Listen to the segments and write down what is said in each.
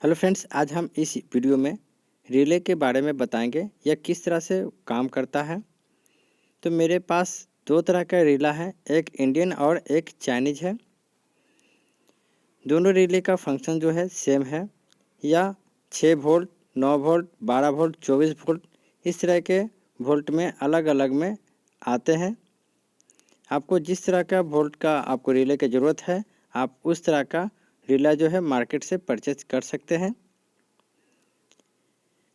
Hello friends, आज हम इस वीडियो में रिले के बारे में बताएंगे यह किस तरह से काम करता है। तो मेरे पास दो तरह का रिला है, एक इंडियन और एक चाइनीज है। दोनों रिले का फंक्शन जो है सेम है। या 6 वोल्ट, 9 वोल्ट, 12 वोल्ट, 24 वोल्ट इस तरह के वोल्ट में अलग अलग में आते हैं। आपको जिस तरह का वोल्ट का आपको रिले की ज़रूरत है, आप उस तरह का रिला जो है मार्केट से परचेज कर सकते हैं।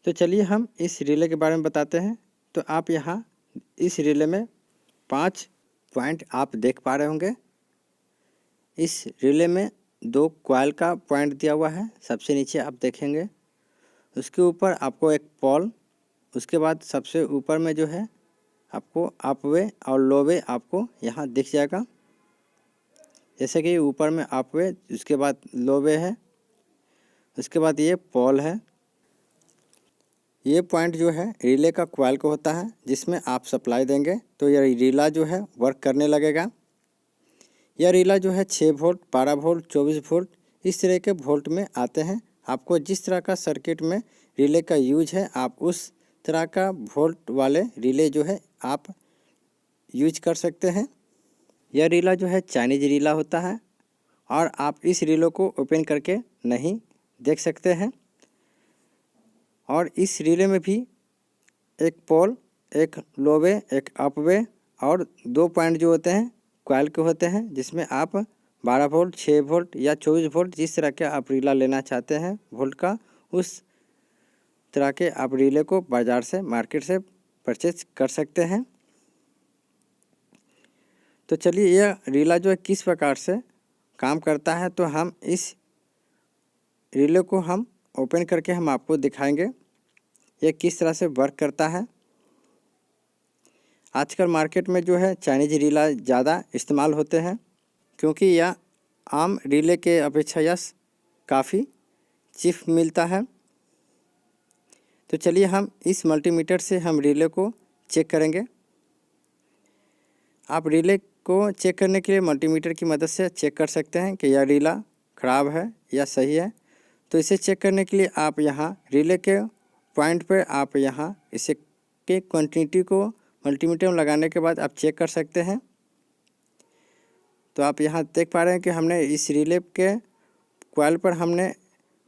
तो चलिए हम इस रिले के बारे में बताते हैं। तो आप यहाँ इस रिले में 5 पॉइंट आप देख पा रहे होंगे। इस रिले में 2 कॉइल का पॉइंट दिया हुआ है। सबसे नीचे आप देखेंगे, उसके ऊपर आपको एक पोल, उसके बाद सबसे ऊपर में जो है आपको अप वे और लो वे आपको यहाँ दिख जाएगा। जैसे कि ऊपर में अप वे, उसके बाद लो वे है, उसके बाद ये पोल है। ये पॉइंट जो है रिले का कॉइल को होता है, जिसमें आप सप्लाई देंगे तो यह रिला जो है वर्क करने लगेगा। यह रिला जो है 6 वोल्ट, 12 वोल्ट, 24 वोल्ट इस तरह के वोल्ट में आते हैं। आपको जिस तरह का सर्किट में रिले का यूज है, आप उस तरह का वोल्ट वाले रिले जो है आप यूज कर सकते हैं। यह रिला जो है चाइनीज रिला होता है और आप इस रिले को ओपन करके नहीं देख सकते हैं। और इस रिले में भी एक पोल, एक लो वे, एक अप वे और 2 पॉइंट जो होते हैं कॉइल के होते हैं, जिसमें आप 12 वोल्ट, 6 वोल्ट या 24 वोल्ट जिस तरह के आप रिला लेना चाहते हैं वोल्ट का, उस तरह के आप रिले को बाज़ार से, मार्केट से परचेज कर सकते हैं। तो चलिए यह रिला जो है किस प्रकार से काम करता है, तो हम इस रिले को हम ओपन करके हम आपको दिखाएंगे यह किस तरह से वर्क करता है। आजकल मार्केट में जो है चाइनीज रिला ज़्यादा इस्तेमाल होते हैं, क्योंकि यह आम रिले के अपेक्षा यह काफ़ी चीप मिलता है। तो चलिए हम इस मल्टीमीटर से हम रिले को चेक करेंगे। आप रिले को चेक करने के लिए मल्टीमीटर की मदद से चेक कर सकते हैं कि यह रिला ख़राब है या सही है। तो इसे चेक करने के लिए आप यहाँ रिले के पॉइंट पर आप यहाँ इसे के क्वांटिटी को मल्टीमीटर में लगाने के बाद आप चेक कर सकते हैं। तो आप यहाँ देख पा रहे हैं कि हमने इस रिले के कॉइल पर हमने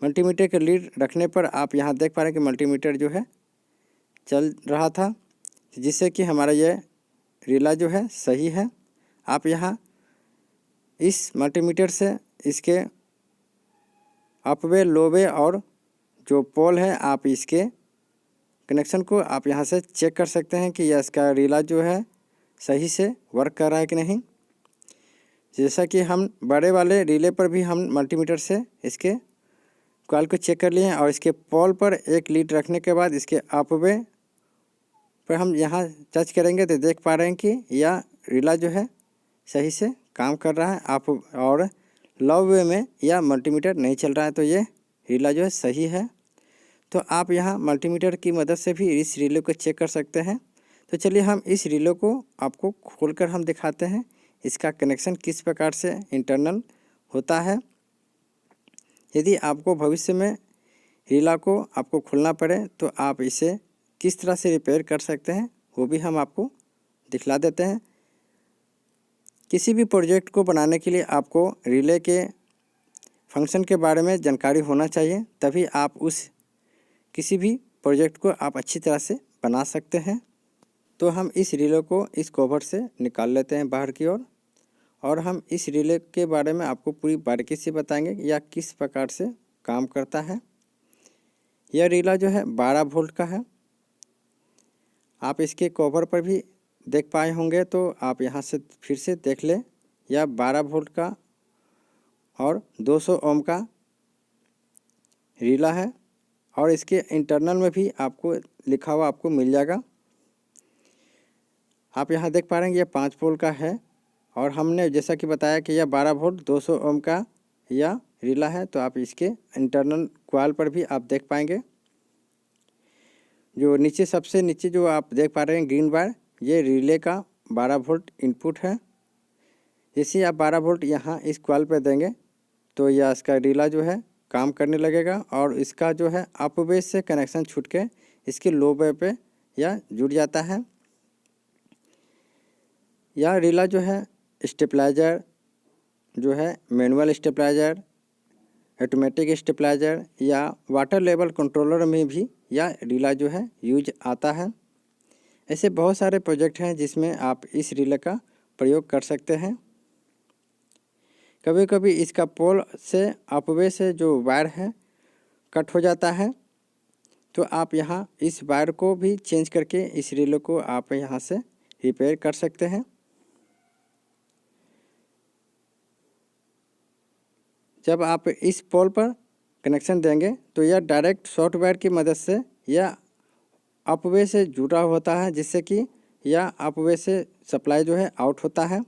मल्टीमीटर के लीड रखने पर आप यहाँ देख पा रहे हैं कि मल्टीमीटर जो है चल रहा था, जिससे कि हमारा यह रिला जो है सही है। आप यहाँ इस मल्टीमीटर से इसके अप वे, लो वे और जो पोल है आप इसके कनेक्शन को आप यहाँ से चेक कर सकते हैं कि यह इसका रिला जो है सही से वर्क कर रहा है कि नहीं। जैसा कि हम बड़े वाले रिले पर भी हम मल्टीमीटर से इसके कॉइल को चेक कर लिए हैं और इसके पोल पर एक लीड रखने के बाद इसके अप वे पर हम यहाँ टच करेंगे तो देख पा रहे हैं कि यह रिला जो है सही से काम कर रहा है। आप और लो वे में यह मल्टीमीटर नहीं चल रहा है, तो ये रिला जो है सही है। तो आप यहाँ मल्टीमीटर की मदद से भी इस रिले को चेक कर सकते हैं। तो चलिए हम इस रिले को आपको खोलकर हम दिखाते हैं इसका कनेक्शन किस प्रकार से इंटरनल होता है। यदि आपको भविष्य में रिला को आपको खोलना पड़े तो आप इसे किस तरह से रिपेयर कर सकते हैं वो भी हम आपको दिखला देते हैं। किसी भी प्रोजेक्ट को बनाने के लिए आपको रिले के फंक्शन के बारे में जानकारी होना चाहिए, तभी आप उस किसी भी प्रोजेक्ट को आप अच्छी तरह से बना सकते हैं। तो हम इस रिले को इस कवर से निकाल लेते हैं बाहर की ओर और हम इस रिले के बारे में आपको पूरी बारीकी से बताएंगे यह किस प्रकार से काम करता है। यह रिला जो है 12 वोल्ट का है। आप इसके कवर पर भी देख पाए होंगे, तो आप यहाँ से फिर से देख लें। यह 12 वोल्ट का और 200 ओम का रिला है और इसके इंटरनल में भी आपको लिखा हुआ आपको मिल जाएगा। आप यहाँ देख पा रहे हैं यह 5 वोल्ट का है और हमने जैसा कि बताया कि यह 12 वोल्ट 200 ओम का यह रिला है। तो आप इसके इंटरनल कॉइल पर भी आप देख पाएंगे, जो नीचे सबसे नीचे जो आप देख पा रहे हैं ग्रीन बार, ये रिले का 12 वोल्ट इनपुट है। जैसे आप 12 वोल्ट यहाँ इस कॉइल पर देंगे तो यह इसका रिला जो है काम करने लगेगा और इसका जो है अप बेस से कनेक्शन छूट के इसके लो वे पे या जुड़ जाता है। यह रीला जो है स्टेबलाइजर जो है मैनुअल स्टेबलाइजर, ऑटोमेटिक स्टेबलाइजर या वाटर लेवल कंट्रोलर में भी यह रीला जो है यूज आता है। ऐसे बहुत सारे प्रोजेक्ट हैं जिसमें आप इस रीले का प्रयोग कर सकते हैं। कभी कभी इसका पोल से अपवे से जो वायर है कट हो जाता है, तो आप यहाँ इस वायर को भी चेंज करके इस रीले को आप यहाँ से रिपेयर कर सकते हैं। जब आप इस पोल पर कनेक्शन देंगे तो यह डायरेक्ट शॉर्ट वायर की मदद से यह अपवे से जुड़ा होता है, जिससे कि यह अपवे से सप्लाई जो है आउट होता है।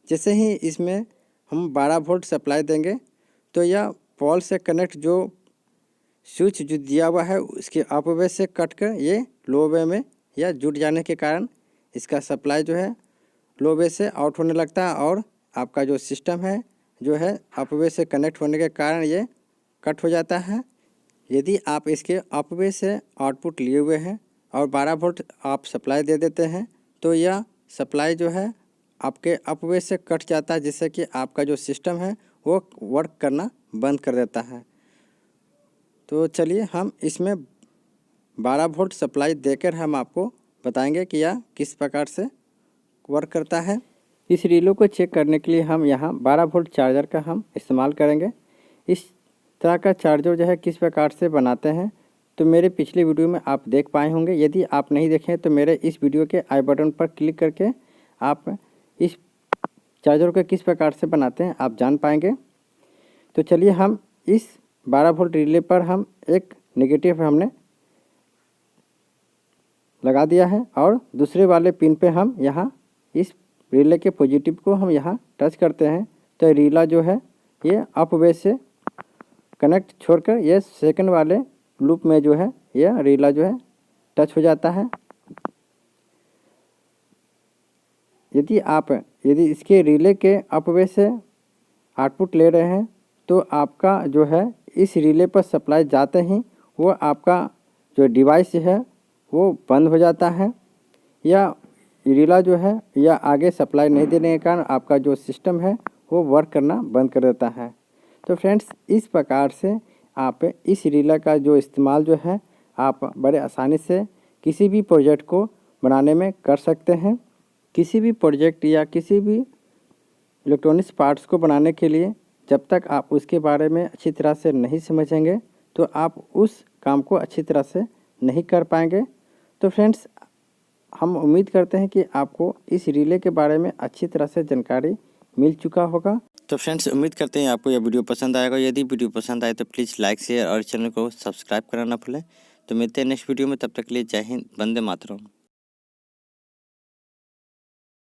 जैसे ही इसमें हम 12 वोल्ट सप्लाई देंगे तो यह पोल से कनेक्ट जो स्विच जो दिया हुआ है उसके अपवे से कट कर ये लो वे में या जुड़ जाने के कारण इसका सप्लाई जो है लो वे से आउट होने लगता है और आपका जो सिस्टम है जो है अपवे से कनेक्ट होने के कारण ये कट हो जाता है। यदि आप इसके अपवे से आउटपुट लिए हुए हैं और 12 वोल्ट आप सप्लाई दे देते हैं तो यह सप्लाई जो है आपके अपवे से कट जाता है, जिससे कि आपका जो सिस्टम है वो वर्क करना बंद कर देता है। तो चलिए हम इसमें 12 वोल्ट सप्लाई देकर हम आपको बताएंगे कि यह किस प्रकार से वर्क करता है। इस रीलो को चेक करने के लिए हम यहाँ 12 वोल्ट चार्जर का हम इस्तेमाल करेंगे। इस तरह का चार्जर जो है किस प्रकार से बनाते हैं तो मेरे पिछले वीडियो में आप देख पाए होंगे। यदि आप नहीं देखें तो मेरे इस वीडियो के आई बटन पर क्लिक करके आप इस चार्जर को किस प्रकार से बनाते हैं आप जान पाएंगे। तो चलिए हम इस 12 वोल्ट रिले पर हम एक नेगेटिव हमने लगा दिया है और दूसरे वाले पिन पे हम यहाँ इस रिले के पॉजिटिव को हम यहाँ टच करते हैं तो रीला जो है ये अप वे से कनेक्ट छोड़कर ये सेकंड वाले लूप में जो है यह रीला जो है टच हो जाता है। यदि इसके रिले के अप वे से आउटपुट ले रहे हैं तो आपका जो है इस रिले पर सप्लाई जाते ही वो आपका जो डिवाइस है वो बंद हो जाता है या रीला जो है या आगे सप्लाई नहीं देने के कारण आपका जो सिस्टम है वो वर्क करना बंद कर देता है। तो फ्रेंड्स इस प्रकार से आप इस रीला का जो इस्तेमाल जो है आप बड़े आसानी से किसी भी प्रोजेक्ट को बनाने में कर सकते हैं। किसी भी प्रोजेक्ट या किसी भी इलेक्ट्रॉनिक्स पार्ट्स को बनाने के लिए जब तक आप उसके बारे में अच्छी तरह से नहीं समझेंगे तो आप उस काम को अच्छी तरह से नहीं कर पाएंगे। तो फ्रेंड्स हम उम्मीद करते हैं कि आपको इस रिले के बारे में अच्छी तरह से जानकारी मिल चुका होगा। तो फ्रेंड्स उम्मीद करते हैं आपको यह वीडियो पसंद आएगा। यदि वीडियो पसंद आए तो प्लीज़ लाइक शेयर और चैनल को सब्सक्राइब करना ना भूलें। तो मिलते हैं नेक्स्ट वीडियो में, तब तक के लिए जय हिंद, वंदे मातरम।